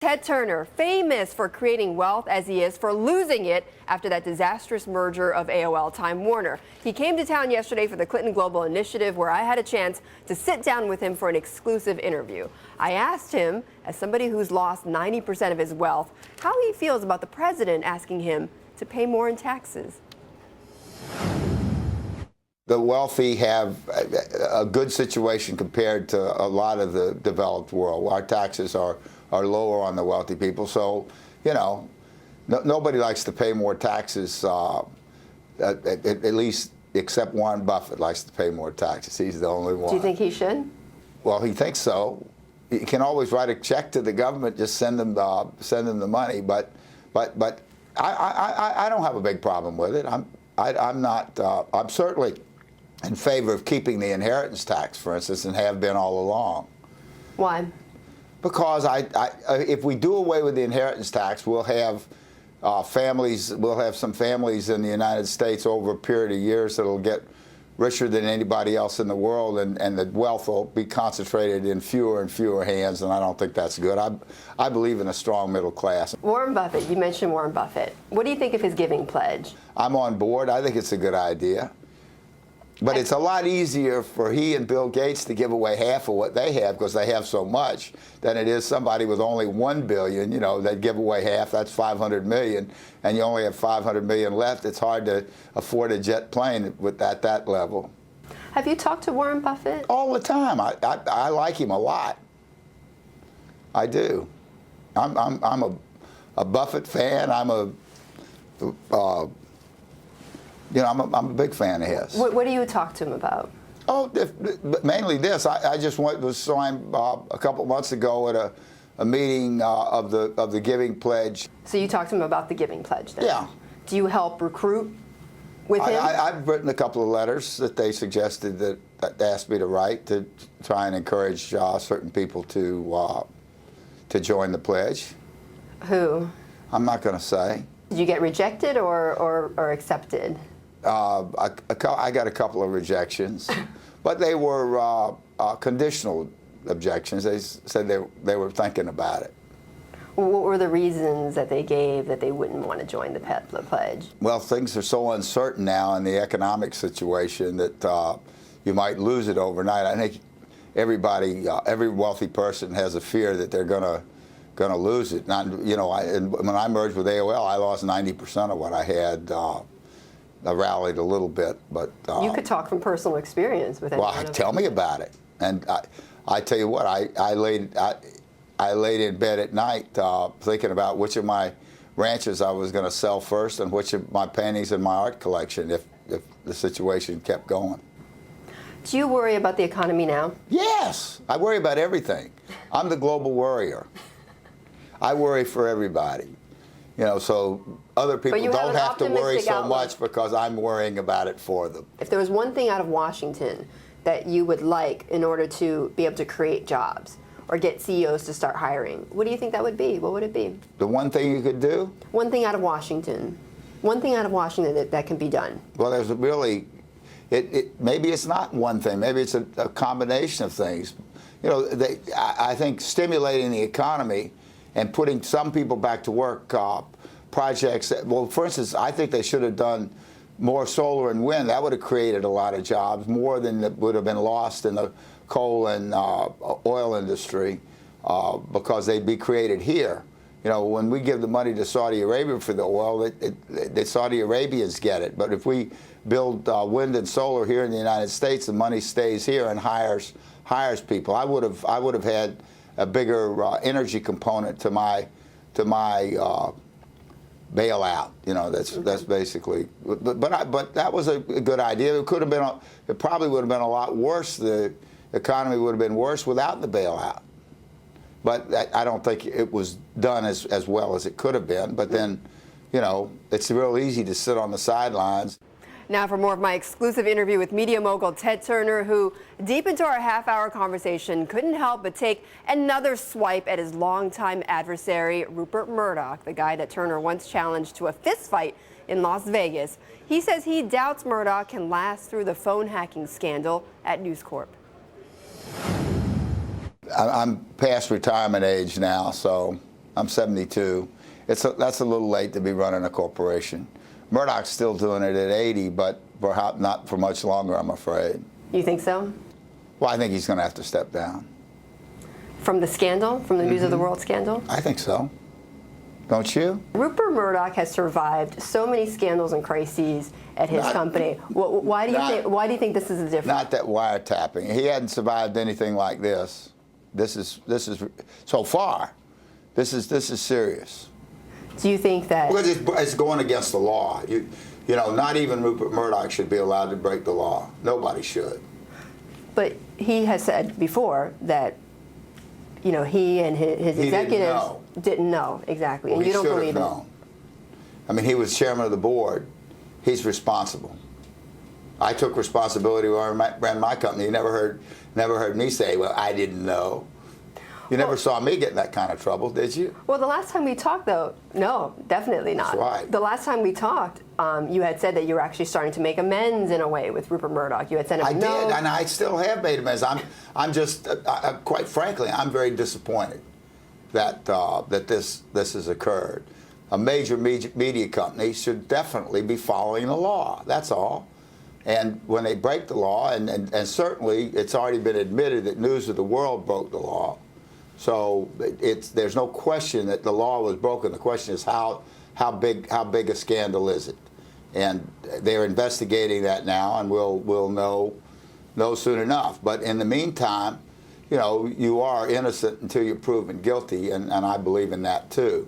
Ted Turner, famous for creating wealth as he is for losing it after that disastrous merger of AOL Time Warner. He came to town yesterday for the Clinton Global Initiative, where I had a chance to sit down with him for an exclusive interview. I asked him, as somebody who's lost 90% of his wealth, how he feels about the president asking him to pay more in taxes. The wealthy have a good situation compared to a lot of the developed world. Our taxes are lower on the wealthy people. So, you know, nobody likes to pay more taxes, at least except Warren Buffett likes to pay more taxes. He's the only one. Do you think he should? Well, he thinks so. He can always write a check to the government, just send them the money. But I don't have a big problem with it. I'm certainly in favor of keeping the inheritance tax, for instance, and have been all along. Why? Because if we do away with the inheritance tax, we'll have families. We'll have some families in the United States over a period of years that'll get richer than anybody else in the world, and the wealth will be concentrated in fewer and fewer hands. And I don't think that's good. I believe in a strong middle class. Warren Buffett. You mentioned Warren Buffett. What do you think of his giving pledge? I'm on board. I think it's a good idea. But it's a lot easier for he and Bill Gates to give away half of what they have because they have so much than it is somebody with only $1 billion. You know, they'd give away half. That's $500 million, and you only have $500 million left. It's hard to afford a jet plane with that level. Have you talked to Warren Buffett? All the time. I like him a lot. I do. I'm a Buffett fan. I'm a big fan of his. What do you talk to him about? Oh, mainly this. I just saw him a couple months ago at a meeting of the Giving Pledge. So you talked to him about the Giving Pledge then? Yeah. Do you help recruit with him? I've written a couple of letters that they suggested that asked me to write to try and encourage certain people to join the pledge. Who? I'm not going to say. Did you get rejected or accepted? I got a couple of rejections, but they were conditional objections. They said they were thinking about it. What were the reasons that they gave that they wouldn't want to join the pledge? Well, things are so uncertain now in the economic situation that you might lose it overnight. I think every wealthy person has a fear that they're going to lose it. When I merged with AOL, I lost 90% of what I had. I rallied a little bit, but you could talk from personal experience with it. Well, tell me about it. And I tell you what, I laid in bed at night thinking about which of my ranches I was going to sell first and which of my paintings in my art collection if the situation kept going. Do you worry about the economy now? Yes, I worry about everything. I'm the global worrier. I worry for everybody. You know, so other people don't have to worry so much because I'm worrying about it for them. If there was one thing out of Washington that you would like in order to be able to create jobs or get CEOs to start hiring, what do you think that would be? What would it be? The one thing you could do? One thing out of Washington. One thing out of Washington that can be done. Well, there's really, maybe it's not one thing. Maybe it's a combination of things. You know, I think stimulating the economy and putting some people back to work, projects. Well, for instance, I think they should have done more solar and wind. That would have created a lot of jobs, more than that would have been lost in the coal and oil industry, because they'd be created here. You know, when we give the money to Saudi Arabia for the oil, the Saudi Arabians get it. But if we build wind and solar here in the United States, the money stays here and hires people. I would have had a bigger energy component to my bailout. You know, that's basically. But that was a good idea. It could have been. It probably would have been a lot worse. The economy would have been worse without the bailout. But I don't think it was done as well as it could have been. But then, you know, it's real easy to sit on the sidelines. Now for more of my exclusive interview with media mogul Ted Turner, who, deep into our half-hour conversation, couldn't help but take another swipe at his longtime adversary, Rupert Murdoch, the guy that Turner once challenged to a fistfight in Las Vegas. He says he doubts Murdoch can last through the phone hacking scandal at News Corp. I'm past retirement age now, so I'm 72. That's a little late to be running a corporation. Murdoch's still doing it at 80, but perhaps not for much longer, I'm afraid. You think so? Well, I think he's going to have to step down. From the scandal, from the News of the World scandal? I think so. Don't you? Rupert Murdoch has survived so many scandals and crises at his company. Why do you think this is a difference? Not that wiretapping. He hadn't survived anything like this. This is so far. This is serious. Do you think that? Because it's going against the law. You know, not even Rupert Murdoch should be allowed to break the law. Nobody should. But he has said before that, you know, he and his executives didn't know exactly, well, and you don't believe him. Known. I mean, he was chairman of the board. He's responsible. I took responsibility when I ran my company. You never heard me say, "Well, I didn't know." You never saw me get in that kind of trouble, did you? Well, the last time we talked, though, no, definitely not. That's right. The last time we talked, you had said that you were actually starting to make amends in a way with Rupert Murdoch. You had said, I did, and I still have made amends. I'm just, quite frankly, I'm very disappointed that this has occurred. A major media company should definitely be following the law. That's all. And when they break the law, and certainly it's already been admitted that News of the World broke the law. So there's no question that the law was broken. The question is how big a scandal is it? And they're investigating that now, and we'll know soon enough. But in the meantime, you know, you are innocent until you're proven guilty, and I believe in that too.